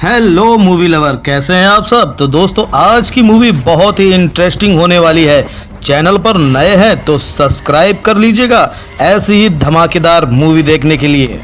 Hello movie lover, कैसे हैं आप सब। तो दोस्तों, आज की मूवी बहुत ही इंटरेस्टिंग होने वाली है। चैनल पर नए हैं तो सब्सक्राइब कर लीजिएगा ऐसी ही धमाकेदार मूवी देखने के लिए।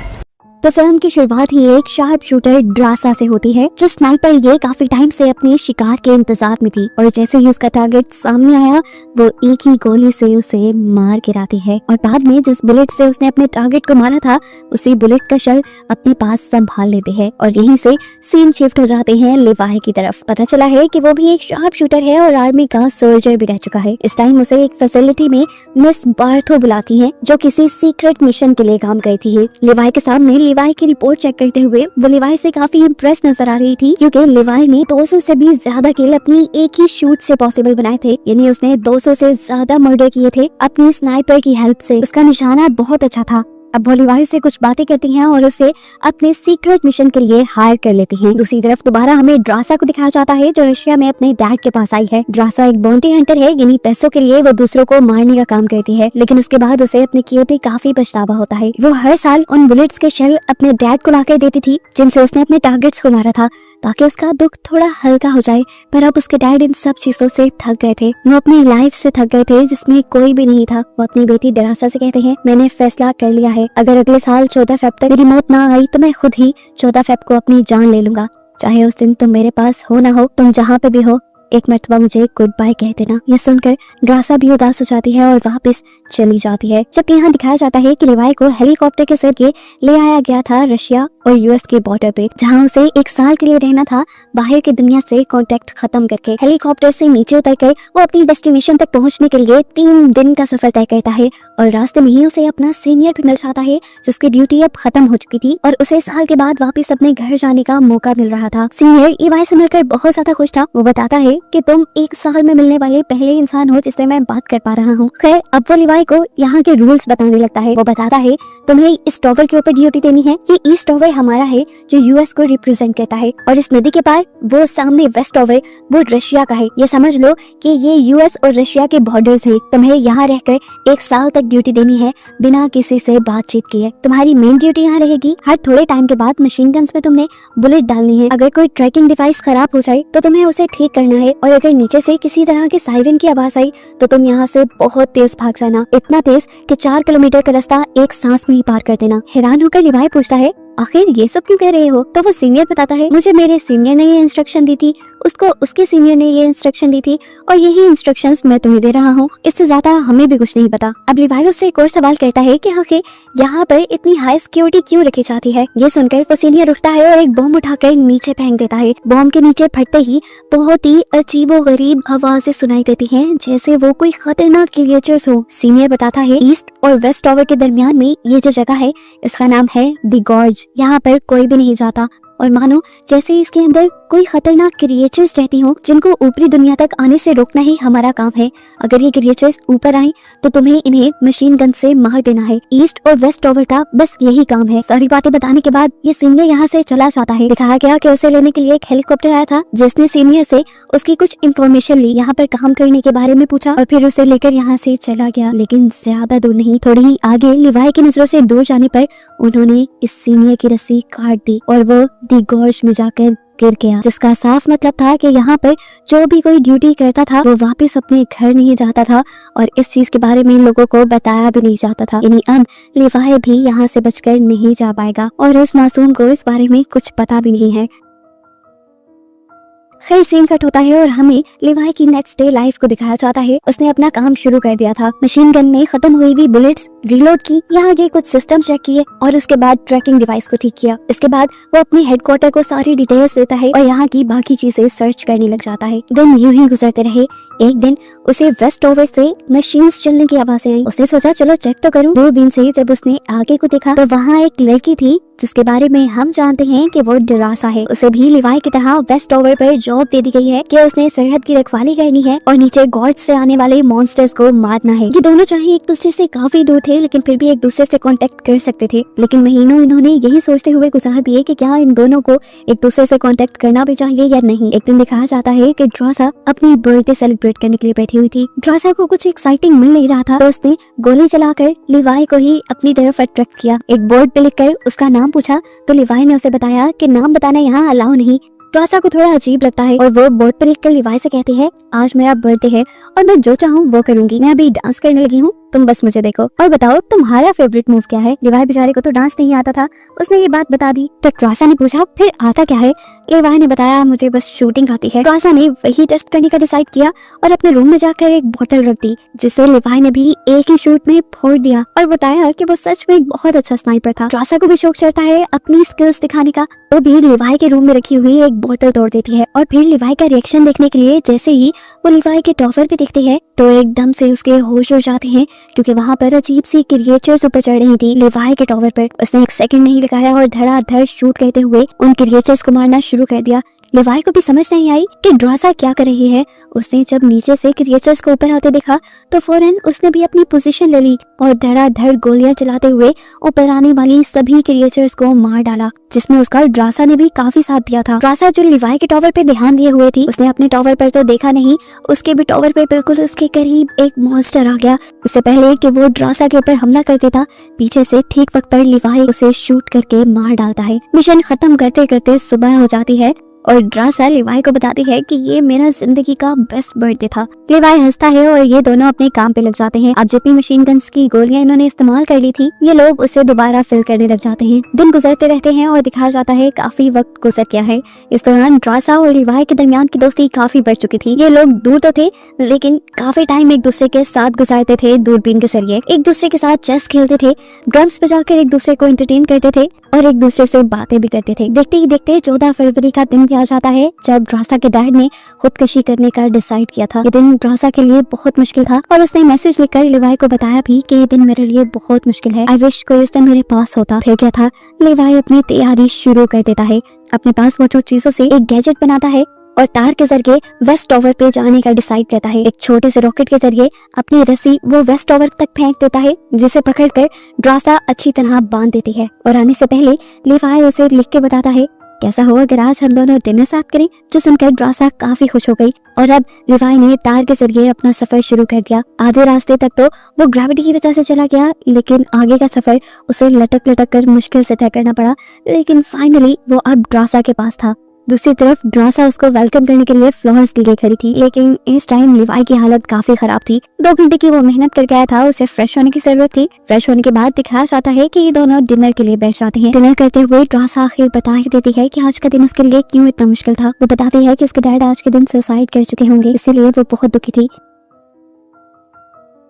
तो फिल्म की शुरुआत ही एक शार्प शूटर ड्रासा से होती है, जो स्नाइपर ये काफी टाइम से अपने शिकार के इंतजार में थी और जैसे ही उसका टारगेट सामने आया वो एक ही गोली से उसे मार गिराती है और बाद में जिस बुलेट से उसने अपने टारगेट को मारा था उसी बुलेट का शल अपने पास संभाल लेते हैं और यहीं से सीन शिफ्ट हो जाते हैं लिवाई की तरफ। पता चला है कि वो भी एक शार्प शूटर है और आर्मी का सोल्जर भी रह चुका है। इस टाइम उसे एक फैसिलिटी में मिस बार्थो बुलाती है जो किसी सीक्रेट मिशन के लिए काम करती है। लिवाई के सामने लिवाई की रिपोर्ट चेक करते हुए वो लिवाई से काफी इम्प्रेस नजर आ रही थी, क्योंकि लिवाई ने 200 से भी ज्यादा किल अपनी एक ही शूट से पॉसिबल बनाए थे। यानी उसने 200 से ज्यादा मर्डर किए थे अपनी स्नाइपर की हेल्प से। उसका निशाना बहुत अच्छा था। अब वो लिवाई से कुछ बातें करती हैं और उसे अपने सीक्रेट मिशन के लिए हायर कर लेती हैं। दूसरी तरफ दोबारा हमें ड्रासा को दिखाया जाता है जो रशिया में अपने डैड के पास आई है। ड्रासा एक बाउंटी हंटर है, यानी पैसों के लिए वो दूसरों को मारने का काम करती है, लेकिन उसके बाद उसे अपने किए पे काफी पछतावा होता है। वो हर साल उन बुलेट्स के शेल अपने डैड को लाकर देती थी जिनसे उसने अपने टारगेट्स को मारा था, ताकि उसका दुख थोड़ा हल्का हो जाए। पर अब उसके डैड इन सब चीजों से थक गए थे। वो अपनी लाइफ से थक गए थे जिसमें कोई भी नहीं था। वो अपनी बेटी ड्रासा से कहते हैं, मैंने फैसला कर लिया है, अगर अगले साल 14 फेब तक मेरी मौत ना आई तो मैं खुद ही 14 फेब को अपनी जान ले लूंगा। चाहे उस दिन तुम मेरे पास हो ना हो, तुम जहाँ पे भी हो, एक मर्तबा मुझे गुड बाय कह देना। ये सुनकर ड्रासा भी उदास हो जाती है और वापस चली जाती है। जबकि यहाँ दिखाया जाता है कि लिवाई को हेलीकॉप्टर के जरिए ले आया गया था रशिया और यूएस के बॉर्डर पे, जहाँ उसे एक साल के लिए रहना था बाहर की दुनिया से कांटेक्ट खत्म करके। हेलीकॉप्टर से नीचे उतरकर वो अपनी डेस्टिनेशन तक पहुंचने के लिए 3 दिन का सफर तय करता है और रास्ते में ही उसे अपना सीनियर भी मिल जाता है जिसकी ड्यूटी अब खत्म हो चुकी थी और उसे साल के बाद वापस अपने घर जाने का मौका मिल रहा था। सीनियर लिवाई से मिलकर बहुत ज्यादा खुश था। वो बताता है कि तुम 1 साल में मिलने वाले पहले इंसान हो जिससे मैं बात कर पा रहा हूँ। खैर, अब वो लिवाई को यहाँ के रूल्स बताने लगता है। वो बताता है, तुम्हें इस टॉवर के ऊपर ड्यूटी देनी है। ये ईस्ट टॉवर हमारा है जो यूएस को रिप्रेजेंट करता है और इस नदी के पार वो सामने वेस्ट टॉवर वो रशिया का है। ये समझ लो कि ये यूएस और रशिया के बॉर्डर्स हैं। तुम्हें यहाँ रहकर 1 साल तक ड्यूटी देनी है बिना किसी से बातचीत किए। तुम्हारी मेन ड्यूटी यहाँ रहेगी, हर थोड़े टाइम के बाद मशीन गन्स में तुमने बुलेट डालनी है। अगर कोई ट्रैकिंग डिवाइस खराब हो जाए तो तुम्हें उसे ठीक करना है और अगर नीचे से किसी तरह के सायरन की आवाज आई तो तुम यहाँ से बहुत तेज भाग जाना, इतना तेज कि 4 किलोमीटर का रास्ता एक सांस में ही पार कर देना। हैरान होकर लिवाई पूछता है, आखिर ये सब क्यों कह रहे हो? तो वो सीनियर बताता है, मुझे मेरे सीनियर ने ये इंस्ट्रक्शन दी थी, उसको उसके सीनियर ने ये इंस्ट्रक्शन दी थी और यही इंस्ट्रक्शंस मैं तुम्हें दे रहा हूँ। इससे ज्यादा हमें भी कुछ नहीं पता। अब लिवाई उससे एक और सवाल करता है कि आखिर यहाँ पर इतनी हाई सिक्योरिटी क्यों रखी जाती है? ये सुनकर वो सीनियर उठता है और एक बॉम्ब उठाकर नीचे फेंक देता है। बॉम्ब के नीचे फटते ही बहुत ही अजीबोगरीब आवाजें सुनाई देती है, जैसे वो कोई खतरनाक क्रिएचर्स हो। सीनियर बताता है, ईस्ट और वेस्ट टॉवर के दरमियान में ये जो जगह है इसका नाम है द गॉर्ज। यहाँ पर कोई भी नहीं जाता और मानो जैसे इसके अंदर कोई खतरनाक क्रिएचर्स रहती हो जिनको ऊपरी दुनिया तक आने से रोकना ही हमारा काम है। अगर ये क्रिएचर्स ऊपर आए तो तुम्हें इन्हें मशीन गन से मार देना है। ईस्ट और वेस्ट टॉवर का बस यही काम है। सारी बातें बताने के बाद ये सीनियर यहाँ से चला जाता है। दिखाया गया कि उसे लेने के लिए एक हेलीकॉप्टर आया था जिसने सीनियर से उसकी कुछ इन्फॉर्मेशन ली, यहाँ पर काम करने के बारे में पूछा और फिर उसे लेकर यहाँ से चला गया। लेकिन ज्यादा दूर नहीं, थोड़ी ही आगे लिवाई की नजरों से दूर जाने पर उन्होंने इस सीनियर की रस्सी काट दी और वो दी गॉर्ज में जाकर गिर गया, जिसका साफ मतलब था कि यहाँ पर जो भी कोई ड्यूटी करता था वो वापस अपने घर नहीं जाता था और इस चीज के बारे में लोगों को बताया भी नहीं जाता था। यानी अब लिवाई भी यहाँ से बचकर नहीं जा पाएगा और इस मासूम को इस बारे में कुछ पता भी नहीं है। खैर, सीन कट होता है और हमें लिवाई की नेक्स्ट डे लाइफ को दिखाया जाता है। उसने अपना काम शुरू कर दिया था। मशीन गन में खत्म हुई हुई बुलेट्स रीलोड की, यहाँ के कुछ सिस्टम चेक किए और उसके बाद ट्रैकिंग डिवाइस को ठीक किया। इसके बाद वो अपने हेडक्वार्टर को सारी डिटेल्स देता है और यहाँ की बाकी चीजें सर्च करने लग जाता है। दिन यूं ही गुजरते रहे। एक दिन उसे वेस्ट टॉवर से मशीन्स चलने की आवाजें आई। उसने सोचा चलो चेक तो करूं। दूरबीन से जब उसने आगे को देखा तो वहाँ एक लड़की थी जिसके बारे में हम जानते हैं कि वो ड्रासा है। उसे भी लिवाई की तरह वेस्ट टॉवर पर जॉब दे दी गई है कि उसने सरहद की रखवाली करनी है और नीचे गॉर्ड से आने वाले मॉन्स्टर्स को मारना है। ये दोनों चाहे एक दूसरे से काफी दूर थे लेकिन फिर भी एक दूसरे से कांटेक्ट कर सकते थे। लेकिन महीनों इन्होंने यही सोचते हुए गुजार दिए कि क्या इन दोनों को एक दूसरे से कांटेक्ट करना भी चाहिए या नहीं। एक दिन दिखाया जाता है कि ड्रासा अपनी बर्थडे सेलिब्रेट सेलिब्रेट करने के लिए बैठी हुई थी। ड्रासा को कुछ एक्साइटिंग मिल नहीं रहा था तो उसने गोली चलाकर लिवाई को ही अपनी तरफ अट्रैक्ट किया। एक बोर्ड पे लिखकर उसका नाम पूछा तो लिवाई ने उसे बताया कि नाम बताना यहाँ अलाउ नहीं। ड्रासा को थोड़ा अजीब लगता है और वो बोर्ड पर लिखकर लिवाई से कहती है, आज मेरा बर्थडे है और मैं जो चाहूँ वो करूंगी। मैं अभी डांस करने लगी हूँ, तुम बस मुझे देखो और बताओ तुम्हारा फेवरेट मूव क्या है। लिवाई बेचारे को तो डांस नहीं आता था, उसने ये बात बता दी। तो ड्रासा ने पूछा फिर आता क्या है। लिवाई ने बताया मुझे बस शूटिंग आती है। ड्रासा ने वही टेस्ट करने का डिसाइड किया और अपने रूम में जाकर एक बोतल रख दी, जिसे लिवाई ने भी एक ही शूट में फोड़ दिया और बताया कि वो सच में एक बहुत अच्छा स्नाइपर था। ड्रासा को भी शौक चढ़ता है अपनी स्किल्स दिखाने का, वो भी लिवाई के रूम में रखी हुई एक बोतल तोड़ देती है और फिर लिवाई का रिएक्शन देखने के लिए जैसे ही वो लिवाई के टॉवर पे देखती है तो एकदम से उसके होश उड़ जाते हैं, क्योंकि वहाँ पर अजीब सी क्रिएचर्स ऊपर चढ़ रही थी लिवाई के टॉवर पर। उसने एक सेकंड नहीं लगाया और धड़ाधड़ शूट करते हुए उन क्रिएचर्स को मारना शुरू कर दिया। लिवाई को भी समझ नहीं आई कि ड्रासा क्या कर रही है। उसने जब नीचे से क्रिएचर्स को ऊपर आते देखा तो फौरन उसने भी अपनी पोजीशन ले ली और धड़ाधड़ गोलियां चलाते हुए ऊपर आने वाली सभी क्रिएचर्स को मार डाला, जिसमें उसका ड्रासा ने भी काफी साथ दिया था। ड्रासा जो लिवाई के टॉवर पे ध्यान दिए हुए थी, उसने अपने टॉवर पर तो देखा नहीं, उसके भी टॉवर पे बिल्कुल उसके करीब एक मॉन्स्टर आ गया। इससे पहले कि वो ड्रासा के ऊपर हमला कर देता, पीछे से ठीक वक्त पर लिवाई उसे शूट करके मार डालता है। मिशन खत्म करते करते सुबह हो जाती है और ड्रासा लिवाई को बताती है कि ये मेरा जिंदगी का बेस्ट बर्थडे था। लिवाई हंसता है और ये दोनों अपने काम पे लग जाते हैं। अब जितनी मशीन गन्स की गोलियां इन्होंने इस्तेमाल कर ली थी, ये लोग उसे दोबारा फिल करने लग जाते हैं। दिन गुजरते रहते हैं और दिखाया जाता है काफी वक्त गुजर गया है। इस दौरान ड्रासा और लिवाई के दरमियान की दोस्ती काफी बढ़ चुकी थी। ये लोग दूर तो थे लेकिन काफी टाइम एक दूसरे के साथ गुजारते थे। दूरबीन के जरिए एक दूसरे के साथ चेस खेलते थे, ड्रम्स बजाकर एक दूसरे को एंटरटेन करते थे और एक दूसरे से बातें भी करते थे। देखते ही देखते 14 फरवरी का दिन भी आ जाता है जब ड्रासा के डैड ने खुदकुशी करने का डिसाइड किया था। ये दिन ड्रासा के लिए बहुत मुश्किल था और उसने मैसेज लिखकर लिवाई को बताया भी कि ये दिन मेरे लिए बहुत मुश्किल है, आई विश कोई इस दिन मेरे पास होता। फिर क्या था, लिवाई अपनी तैयारी शुरू कर देता है। अपने पास मौजूद चीजों से एक गैजेट बनाता है और तार के जरिए वेस्ट टावर पे जाने का डिसाइड करता है। एक छोटे से रॉकेट के जरिए अपनी रस्सी वो वेस्ट टावर तक फेंक देता है, जिसे पकड़कर ड्रासा अच्छी तरह बांध देती है और आने से पहले लिवाई उसे लिख के बताता है, कैसा हो अगर आज हम दोनों डिनर साथ करें। जो सुनकर ड्रासा काफी खुश हो गई और अब लिवाई ने तार के जरिए अपना सफर शुरू कर दिया। आधे रास्ते तक तो वो ग्रेविटी की वजह से चला गया, लेकिन आगे का सफर उसे लटक लटक कर मुश्किल से तय करना पड़ा, लेकिन फाइनली वो अब ड्रासा के पास था। दूसरी तरफ ड्रासा उसको वेलकम करने के लिए फ्लावर्स लिए खड़ी थी, लेकिन इस टाइम लिवाई की हालत काफी खराब थी। 2 घंटे की वो मेहनत करके आया था, उसे फ्रेश होने की जरूरत थी। फ्रेश होने के बाद दिखाया जाता है कि ये दोनों डिनर के लिए बैठ जाते हैं। डिनर करते हुए ड्रासा आखिर बता ही देती है कि आज का दिन उसके लिए क्यों इतना मुश्किल था। वो बताती है कि उसके डैड आज के दिन सुसाइड कर चुके होंगे, इसीलिए वो बहुत दुखी थी।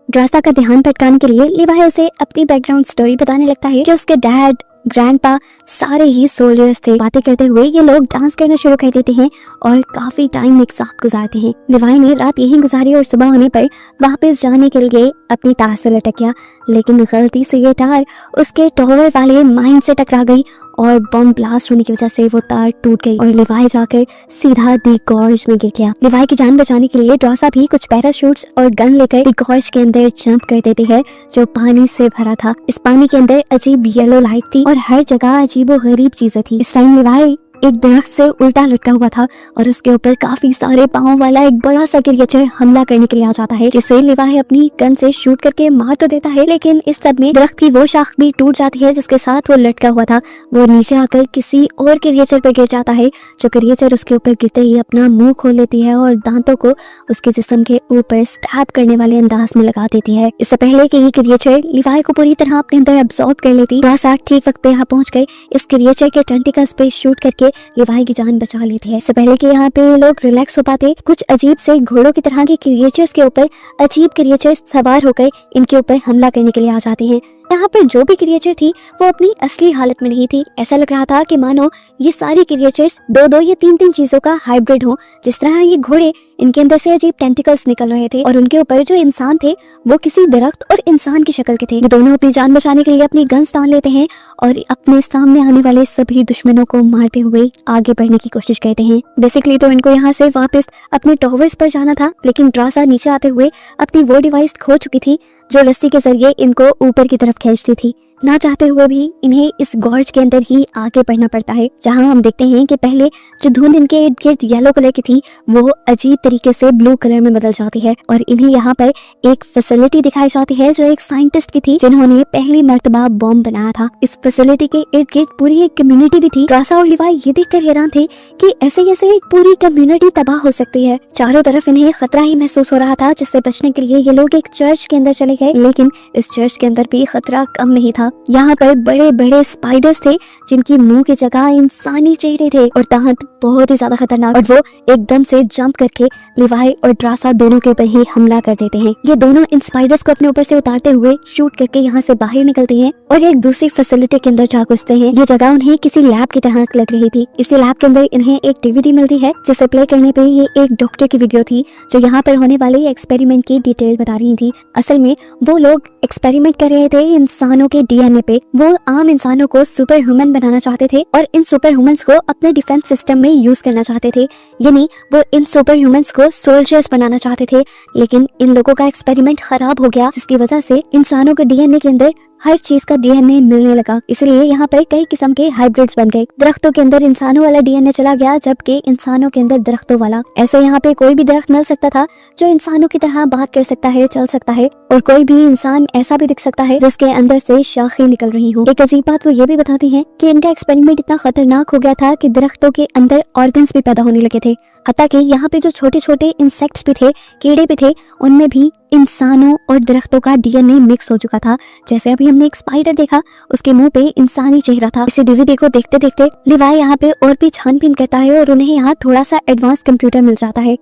ड्रासा का ध्यान भटकाने के लिए लिवाई उसे अपनी बैकग्राउंड स्टोरी बताने लगता है कि उसके डैड ग्रैंडपा सारे ही सोल्जर्स थे। बातें करते हुए ये लोग डांस करना शुरू कर देते हैं और काफी टाइम एक साथ गुजारते हैं। लिवाई ने रात यहीं गुजारी और सुबह होने पर वापस जाने के लिए अपनी तार से लटक गया, लेकिन गलती से ये तार उसके टॉवर वाले माइन से टकरा गई और बम ब्लास्ट होने की वजह से वो तार टूट गई और लिवाई जाकर सीधा दी गॉर्ज में गिर गया। लिवाई की जान बचाने के लिए ड्रासा भी कुछ पैराशूट्स और गन लेकर दी गॉर्ज के अंदर जंप कर देती है, जो पानी से भरा था। इस पानी के अंदर अजीब येलो लाइट थी और हर जगह अजीबो गरीब चीजें थी। इस टाइम लिवाई एक दरख्त से उल्टा लटका हुआ था और उसके ऊपर काफी सारे पाँव वाला एक बड़ा सा क्रिएचर हमला करने के लिए आ जाता है, जिसे लिवाई अपनी गन से शूट करके मार तो देता है, लेकिन इस सब में दरख्त की वो शाख भी टूट जाती है जिसके साथ वो लटका हुआ था। वो नीचे आकर किसी और क्रिएचर पर गिर जाता है, जो क्रिएचर उसके ऊपर गिरते ही अपना मुंह खोल लेती है और दांतों को उसके जिस्म के ऊपर स्टैब करने वाले अंदाज में लगा देती है। इससे पहले कि ये क्रिएचर लिवाई को पूरी तरह अपने अंदर अब्सॉर्ब कर लेती, ड्रासा ठीक वक्त पे यहाँ पहुंच गए। इस क्रिएचर के टेंटिकल्स पे शूट करके लिवाई की जान बचा लेती है। इससे पहले कि यहाँ पे लोग रिलैक्स हो पाते, कुछ अजीब से घोड़ों की तरह के क्रिएचर्स के ऊपर अजीब क्रिएचर्स सवार होकर इनके ऊपर हमला करने के लिए आ जाते हैं। यहाँ पर जो भी क्रिएचर थी वो अपनी असली हालत में नहीं थी। ऐसा लग रहा था कि मानो ये सारी क्रिएचर्स 2-2 या 3-3 चीजों का हाइब्रिड हो। जिस तरह ये घोड़े, इनके अंदर से अजीब टेंटिकल्स निकल रहे थे और उनके ऊपर जो इंसान थे वो किसी दरख्त और इंसान की शक्ल के थे। ये दोनों अपनी जान बचाने के लिए अपनी गन्स तान लेते हैं और अपने सामने आने वाले सभी दुश्मनों को मारते हुए आगे बढ़ने की कोशिश करते हैं। बेसिकली तो इनको यहाँ से वापस अपने टॉवर्स पर जाना था, लेकिन ड्रासा नीचे आते हुए अपनी वो डिवाइस खो चुकी थी जो रस्सी के जरिए इनको ऊपर की तरफ खींचती थी। ना चाहते हुए भी इन्हें इस गॉर्ज के अंदर ही आगे बढ़ना पड़ता है, जहाँ हम देखते हैं कि पहले जो धुंध इनके इर्द गिर्द येलो कलर की थी वो अजीब तरीके से ब्लू कलर में बदल जाती है और इन्हें यहाँ पर एक फैसिलिटी दिखाई जाती है जो एक साइंटिस्ट की थी जिन्होंने पहली मर्तबा बॉम्ब बनाया था। इस फैसिलिटी के इर्द गिर्द पूरी एक कम्युनिटी भी थी। ड्रासा और लिवाई ये देखकर हैरान थे कि ऐसे कैसे एक पूरी कम्युनिटी तबाह हो सकती है। चारों तरफ इन्हें खतरा ही महसूस हो रहा था, जिससे बचने के लिए ये लोग एक चर्च के अंदर चले गए, लेकिन इस चर्च के अंदर भी खतरा कम नहीं था। यहाँ पर बड़े बड़े स्पाइडर्स थे जिनकी मुंह की जगह इंसानी चेहरे थे और दांत बहुत ही ज्यादा खतरनाक, और वो एकदम से जंप करके लिवाई और ड्रासा दोनों के ऊपर ही हमला कर देते हैं। ये दोनों इन स्पाइडर्स को अपने ऊपर से उतारते हुए शूट करके यहाँ से बाहर निकलते हैं और एक दूसरी फैसिलिटी के अंदर जा घुसते हैं। ये जगह उन्हें किसी लैब की तरह लग रही थी। इसी लैब के अंदर इन्हें एक डीवीडी मिलती है जिसे प्ले करने पे ये एक डॉक्टर की वीडियो थी जो यहाँ पर होने वाले एक्सपेरिमेंट की डिटेल बता रही थी। असल में वो लोग एक्सपेरिमेंट कर रहे थे इंसानों के डीएनए पे। वो आम इंसानों को सुपर ह्यूमन बनाना चाहते थे और इन सुपर ह्यूमंस को अपने डिफेंस सिस्टम में यूज करना चाहते थे, यानी वो इन सुपर ह्यूमंस को सोल्जर्स बनाना चाहते थे। लेकिन इन लोगों का एक्सपेरिमेंट खराब हो गया, जिसकी वजह से इंसानों के डीएनए के अंदर हर चीज का डीएनए मिलने लगा। इसलिए यहाँ पर कई किस्म के हाइब्रिड्स बन गए। दरख्तों के अंदर इंसानों वाला डीएनए चला गया, जबकि इंसानों के अंदर दरख्तों वाला। ऐसे यहाँ पे कोई भी दरख्त मिल सकता था जो इंसानों की तरह बात कर सकता है, चल सकता है, और कोई भी इंसान ऐसा भी दिख सकता है जिसके अंदर से शाखें निकल रही हो। एक अजीब बात वो ये भी बताती है कि इनका एक्सपेरिमेंट इतना खतरनाक हो गया था कि दरख्तों के अंदर ऑर्गन्स भी पैदा होने लगे थे। हत्ता कि यहाँ पे जो छोटे छोटे इंसेक्ट्स भी थे, कीड़े भी थे, उनमें भी इंसानों और दरख्तों का डीएनए मिक्स हो चुका था। जैसे अभी हमने एक स्पाइडर देखा, उसके मुंह पे इंसानी चेहरा था। इसे डीवीडी को देखते देखते लिवाई यहाँ पे और भी छानबीन करता है और उन्हें यहाँ थोड़ा सा एडवांस कंप्यूटर मिल जाता है।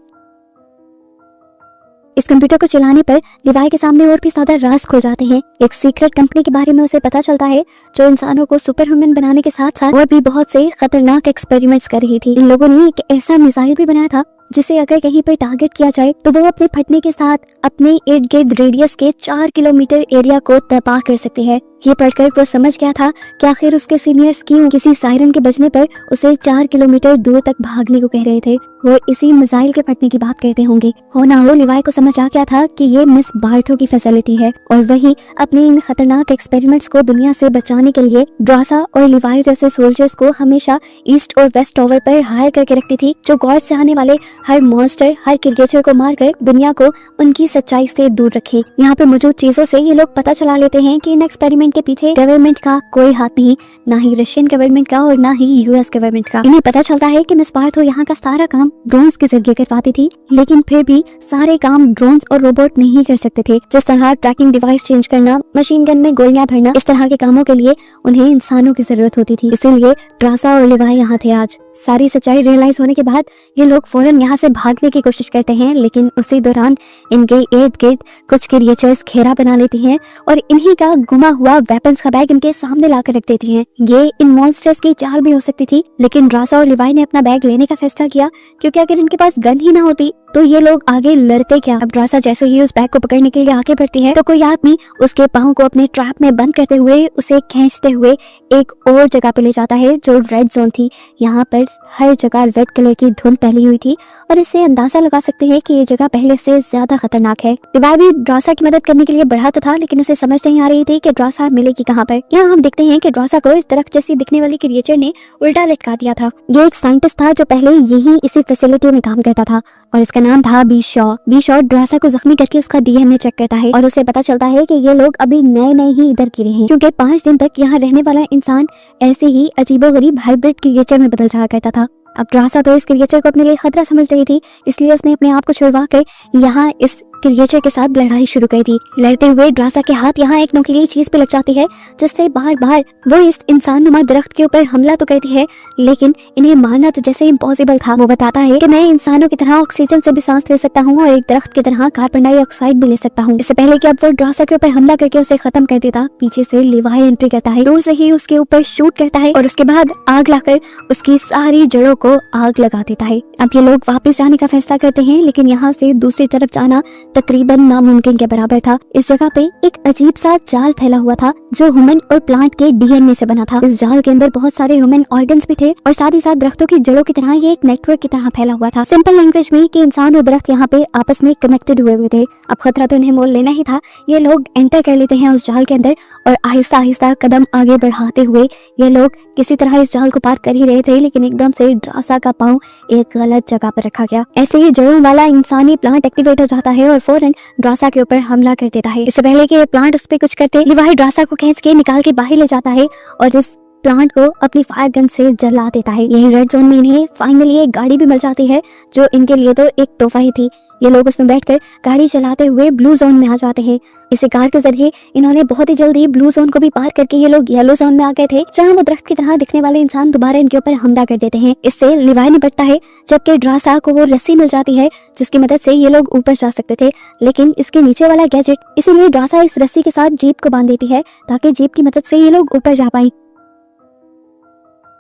इस कंप्यूटर को चलाने पर लिवाई के सामने और भी ज्यादा राज खुल जाते हैं। एक सीक्रेट कंपनी के बारे में उसे पता चलता है जो इंसानों को सुपर ह्यूमन बनाने के साथ साथ और भी बहुत से खतरनाक एक्सपेरिमेंट्स कर रही थी। इन लोगों ने एक ऐसा मिसाइल भी बनाया था जिसे अगर कहीं पर टारगेट किया जाए तो वो अपने फटने के साथ अपने इर्द गिर्द रेडियस के 4 किलोमीटर एरिया को तबाह कर सकती है। ये पढ़कर वो समझ गया था कि आखिर उसके सीनियर्स क्यों किसी सायरन के बजने पर उसे 4 किलोमीटर दूर तक भागने को कह रहे थे। वो इसी मिसाइल के फटने की बात करते होंगे। हो ना हो, लिवाई को समझ आ गया था कि ये मिस बार्थो की फैसिलिटी है और वही अपने इन खतरनाक एक्सपेरिमेंट्स को दुनिया से बचाने के लिए ड्रासा और लिवाई जैसे सोल्जर्स को हमेशा ईस्ट और वेस्ट टावर पर हायर करके रखती थी, जो गॉड से आने वाले हर मॉन्स्टर, हर क्रिएचर को मारकर दुनिया को उनकी सच्चाई से दूर रखे। यहाँ पे मौजूद चीजों से ये लोग पता चला लेते हैं कि इन एक्सपेरिमेंट के पीछे गवर्नमेंट का कोई हाथ नहीं, ना ही रशियन गवर्नमेंट का और ना ही यूएस गवर्नमेंट का। इन्हें पता चलता है कि मिस बार्थो यहाँ का सारा काम ड्रोन्स के जरिए करवाती थी, लेकिन फिर भी सारे काम ड्रोन्स और रोबोट नहीं कर सकते थे। जिस तरह ट्रैकिंग डिवाइस चेंज करना, मशीन गन में गोलियां भरना, इस तरह के कामों के लिए उन्हें इंसानों की जरूरत होती थी। इसीलिए ड्रासा और लिवाई यहाँ थे आज। सारी सच्चाई रियलाइज होने के बाद ये लोग फौरन यहाँ से भागने की कोशिश करते हैं, लेकिन उसी दौरान इनके इर्द गिर्द कुछ क्रिएचर्स घेरा बना लेती हैं और इन्हीं का गुमा हुआ वेपन्स का बैग इनके सामने लाकर रख देती हैं। ये इन मॉन्स्टर्स की चाल भी हो सकती थी, लेकिन ड्रासा और लिवाई ने अपना बैग लेने का फैसला किया, क्योंकि अगर इनके पास गन ही ना होती तो ये लोग आगे लड़ते क्या। अब ड्रासा जैसे ही उस बैग को पकड़ने के लिए आगे बढ़ती है तो कोई आदमी उसके पाँव को अपने ट्रैप में बंद करते हुए उसे खींचते हुए एक और जगह पे ले जाता है जो रेड जोन थी। यहाँ पर हर जगह रेड कलर की धुंध फैली हुई थी और इससे अंदाजा लगा सकते हैं कि ये जगह पहले से ज्यादा खतरनाक है। लिवाई भी ड्रासा की मदद करने के लिए बढ़ा तो था, लेकिन उसे समझ नहीं आ रही थी कि ड्रासा मिलेगी कहाँ पर। यहाँ हम देखते हैं कि ड्रासा को इस दरख्त जैसी दिखने वाली क्रिएचर ने उल्टा लटका दिया था। ये एक साइंटिस्ट था जो पहले यही इसी फैसिलिटी में काम करता था और इसका नाम था बी शॉ ड्रासा को जख्मी करके उसका डीएनए चेक करता है और उसे पता चलता है कि ये लोग अभी नए ही इधर गिरे हैं, क्योंकि 5 दिन तक यहाँ रहने वाला इंसान ऐसे ही अजीबोगरीब हाइब्रिड क्रिएचर में बदल जाया करता था। अब ड्रासा तो इस क्रिएचर को अपने लिए खतरा समझ रही थी, इसलिए उसने अपने आप को छुड़वा कर यहाँ इस क्रिएचर के साथ लड़ाई शुरू कर दी। लड़ते हुए ड्रासा के हाथ यहाँ एक नुकीली चीज पे लग जाती है, जिससे बार बार वो इस इंसान नुमा दरख्त के ऊपर हमला तो करती है, लेकिन इन्हें मारना तो जैसे इम्पॉसिबल था। वो बताता है कि मैं इंसानों की तरह ऑक्सीजन से भी सांस ले सकता हूँ और एक दरख्त की तरह कार्बन डाइऑक्साइड भी ले सकता हूँ। इससे पहले कि अब वो ड्रासा के ऊपर हमला करके उसे खत्म कर देता, पीछे से लिवाई एंट्री करता है, दूर से ही उसके ऊपर शूट करता है और उसके बाद आग लाकर उसकी सारी जड़ों को आग लगा देता है। अब ये लोग वापस जाने का फैसला करते हैं, लेकिन यहाँ से दूसरी तरफ जाना तकरीबन नामुमकिन के बराबर था। इस जगह पे एक अजीब सा जाल फैला हुआ था जो ह्यूमन और प्लांट के डीएनए से बना था। इस जाल के अंदर बहुत सारे ह्यूमन ऑर्गन्स भी थे और साथ ही साथ दरख्तों की जड़ों की तरह ये एक नेटवर्क की तरह फैला हुआ था। सिंपल लैंग्वेज में कि इंसान और दरख्त यहाँ पे आपस में कनेक्टेड हुए थे। अब खतरा तो इन्हें मोल लेना ही था। ये लोग एंटर कर लेते हैं उस जाल के अंदर और आहिस्ता आहिस्ता कदम आगे बढ़ाते हुए ये लोग किसी तरह इस जाल को पार कर ही रहे थे, लेकिन एकदम से ड्रासा का पांव एक गलत जगह पर रखा गया। ऐसे ही जड़ों वाला इंसानी प्लांट एक्टिवेट हो जाता है और फौरन ड्रासा के ऊपर हमला कर देता है। इससे पहले कि ये प्लांट उस पर कुछ करते, लिवाई ड्रासा को खींच के निकाल के बाहर ले जाता है और इस प्लांट को अपनी फायर गन से जला देता है। यही रेड जोन में इन्हें फाइनली एक गाड़ी भी मिल जाती है, जो इनके लिए तो एक तोहफा ही थी। ये लोग उसमें बैठकर गाड़ी चलाते हुए ब्लू जोन में आ जाते हैं। इस कार के जरिए इन्होंने बहुत ही जल्दी ब्लू जोन को भी पार करके ये लोग येलो जोन में आ गए थे, जहां वो दरख्त की तरह दिखने वाले इंसान दोबारा इनके ऊपर हमला कर देते हैं। इससे लिवाई निपटता है, जबकि ड्रासा को वो रस्सी मिल जाती है जिसकी मदद से ये लोग ऊपर जा सकते थे, लेकिन इसके नीचे वाला गैजेट, इसीलिए ड्रासा इस रस्सी के साथ जीप को बांध देती है ताकि जीप की मदद से ये लोग ऊपर जा पाए।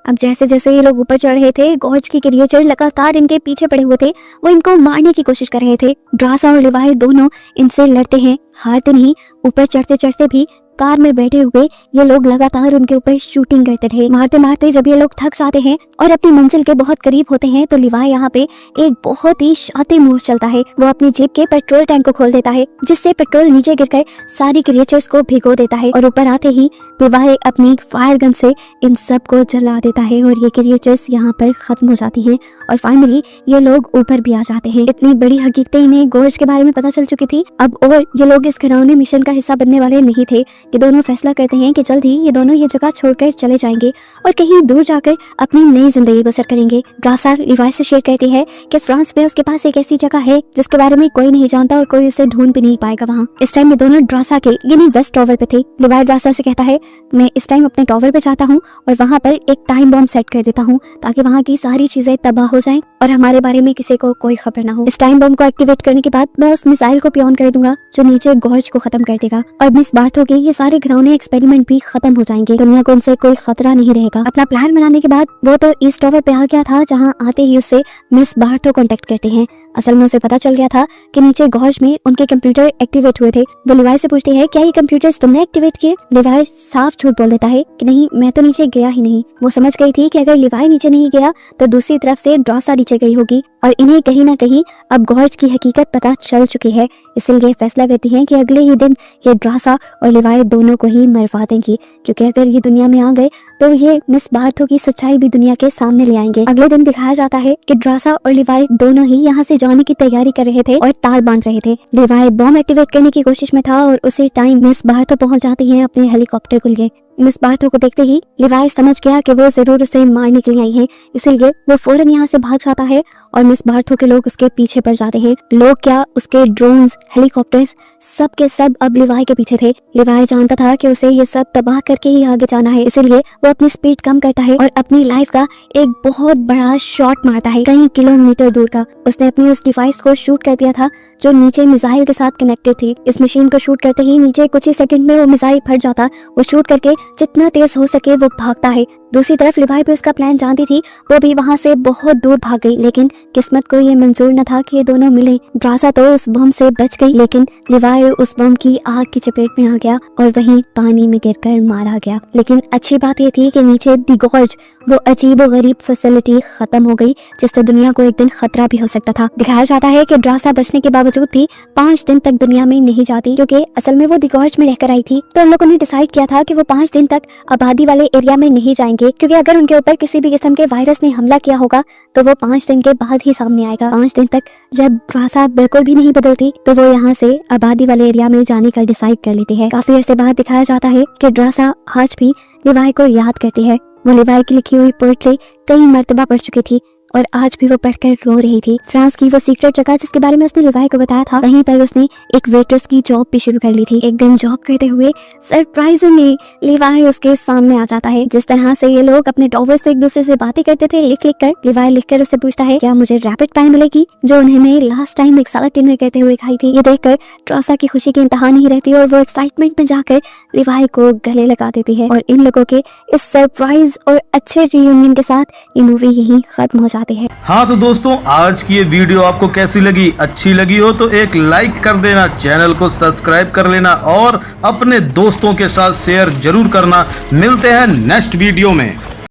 अब जैसे जैसे ये लोग ऊपर चढ़ रहे थे, गॉर्ज की क्रिएचर लगातार इनके पीछे पड़े हुए थे, वो इनको मारने की कोशिश कर रहे थे। ड्रासा और लिवाई दोनों इनसे लड़ते हैं, हारते नहीं। ऊपर चढ़ते चढ़ते भी कार में बैठे हुए ये लोग लगातार उनके ऊपर शूटिंग करते रहे। मारते मारते जब ये लोग थक जाते हैं और अपनी मंजिल के बहुत करीब होते हैं, तो लिवाई यहाँ पे एक बहुत ही शातिर मूव चलता है। वो अपनी जीप के पेट्रोल टैंक को खोल देता है, जिससे पेट्रोल नीचे गिरकर सारी क्रिएचर्स को भिगो देता है और ऊपर आते ही लिवाई अपनी फायर गन से इन सब को जला देता है और ये क्रिएचर्स यहाँ पर खत्म हो जाती हैं और फाइनली ये लोग ऊपर भी आ जाते हैं। इतनी बड़ी हकीकतें इन्हें गॉर्ज के बारे में पता चल चुकी थी अब, और ये लोग इस घिनौने मिशन का हिस्सा बनने वाले नहीं थे। ये दोनों फैसला करते हैं कि जल्द ही ये दोनों ये जगह छोड़कर चले जाएंगे और कहीं दूर जाकर अपनी नई जिंदगी बसर करेंगे। ड्रासा लिवाई से शेयर करती है कि फ्रांस में उसके पास एक ऐसी जगह है जिसके बारे में कोई नहीं जानता और कोई उसे ढूंढ भी नहीं पाएगा वहाँ। इस टाइम में दोनों ड्रासा के यानी वेस्ट टॉवर पे थे। लिवाई ड्रासा से कहता है, मैं इस टाइम अपने टॉवर पे जाता हूँ और वहाँ पर एक टाइम बॉम्ब सेट कर देता हूँ ताकि वहाँ की सारी चीजें तबाह हो जाएं और हमारे बारे में किसी को कोई खबर ना हो। इस टाइम बॉम्ब को एक्टिवेट करने के बाद मैं उस मिसाइल को ऑन कर दूंगा जो नीचे गॉर्ज को खत्म कर देगा और मिस बार्थो के ये सारे घिनौने एक्सपेरिमेंट भी खत्म हो जाएंगे। दुनिया को उनसे कोई खतरा नहीं रहेगा। अपना प्लान बनाने के बाद वो तो ईस्ट टॉवर पे आ गया था, जहाँ आते ही उससे मिस बार्थो कांटेक्ट करते हैं। असल में उसे पता चल गया था कि नीचे गॉर्ज में उनके कंप्यूटर एक्टिवेट हुए थे। वो लिवाई से पूछती है, क्या ये कंप्यूटर्स तुमने एक्टिवेट किए? लिवाई साफ झूठ बोल देता है कि नहीं, मैं तो नीचे गया ही नहीं। वो समझ गई थी कि अगर लिवाई नीचे नहीं गया तो दूसरी तरफ से ड्रासा नीचे गई होगी और इन्हें कहीं ना कहीं अब गॉर्ज की हकीकत पता चल चुकी है। इसलिए फैसला करती हैं कि अगले ही दिन ये ड्रासा और लिवाई दोनों को ही मरवा देंगी, क्योंकि अगर ये दुनिया में आ गए तो ये मिस बार्थो की सच्चाई भी दुनिया के सामने ले आएंगे। अगले दिन दिखाया जाता है कि ड्रासा और लिवाई दोनों ही यहाँ से जाने की तैयारी कर रहे थे और तार बांध रहे थे। लिवाई बॉम्ब एक्टिवेट करने की कोशिश में था और उसी टाइम मिस बार्थो पहुंच जाती है अपने हेलीकॉप्टर को लिए। मिस बार्थो को देखते ही लिवाई समझ गया कि वो जरूर उसे मारने के लिए आई है, इसीलिए वो फौरन यहाँ से भाग जाता है और मिस बार्थो के लोग उसके पीछे पड़ जाते हैं। लोग क्या, उसके ड्रोन्स, हेलीकॉप्टर्स सब के सब अब लिवाई के पीछे थे। लिवाई जानता था कि उसे ये सब तबाह करके ही आगे जाना है, इसीलिए वो अपनी स्पीड कम करता है और अपनी लाइफ का एक बहुत बड़ा शॉट मारता है कई किलोमीटर दूर का। उसने अपनी उस डिवाइस को शूट कर दिया था जो नीचे मिसाइल के साथ कनेक्टेड थी। इस मशीन को शूट करते ही नीचे कुछ ही सेकंड में वो मिसाइल फट जाता। वो शूट करके जितना तेज हो सके वो भागता है। दूसरी तरफ लिवाई भी उसका प्लान जानती थी, वो भी वहां से बहुत दूर भाग गई, लेकिन किस्मत को ये मंजूर न था कि ये दोनों मिले। ड्रासा तो उस बम से बच गई, लेकिन लिवाई उस बम की आग की चपेट में आ गया और वहीं पानी में गिरकर मारा गया। लेकिन अच्छी बात ये थी कि नीचे दी गॉर्ज, वो अजीब और गरीब फैसिलिटी खत्म हो गई जिससे दुनिया को एक दिन खतरा भी हो सकता था। दिखाया जाता है कि ड्रासा बचने के बावजूद भी 5 दिन तक दुनिया में नहीं जाती, क्योंकि असल में वो दी गॉर्ज में रहकर आई थी। तो उन लोगों ने डिसाइड किया था कि वो 5 दिन तक आबादी वाले एरिया में नहीं जाएंगे, क्योंकि अगर उनके ऊपर किसी भी किस्म के वायरस ने हमला किया होगा तो वो 5 दिन के बाद ही सामने आएगा। 5 दिन तक जब ड्रासा बिल्कुल भी नहीं बदलती तो वो यहाँ से आबादी वाले एरिया में जाने का डिसाइड कर लेती है। काफी अर्से बाद दिखाया जाता है कि ड्रासा आज भी लिवाई को याद करती है। वो लिवाई की लिखी हुई पोएट्री कई मर्तबा पढ़ चुकी थी और आज भी वो पढ़कर रो रही थी। फ्रांस की वो सीक्रेट जगह जिसके बारे में उसने लिवाई को बताया था, वहीं पर उसने एक वेट्रेस की जॉब भी शुरू कर ली थी। एक दिन जॉब करते हुए सरप्राइजिंगली लिवाई उसके सामने आ जाता है। जिस तरह से ये लोग अपने टॉवर से एक दूसरे से बातें करते थे लिख लिख कर, लिवाई लिखकर उससे पूछता है, क्या मुझे रैपिड पाई मिलेगी जो उन्होंने लास्ट टाइम एक साला डिनर करते हुए खाई थी। ये देखकर ड्रासा की खुशी की इंतहा नहीं रहती और वो एक्साइटमेंट में जाकर लिवाई को गले लगा देती है। और इन लोगों के इस सरप्राइज और अच्छे रियूनियन के साथ ये मूवी यहीं खत्म हो जाती है। हाँ तो दोस्तों, आज की ये वीडियो आपको कैसी लगी? अच्छी लगी हो तो एक लाइक कर देना, चैनल को सब्सक्राइब कर लेना और अपने दोस्तों के साथ शेयर जरूर करना। मिलते हैं नेक्स्ट वीडियो में।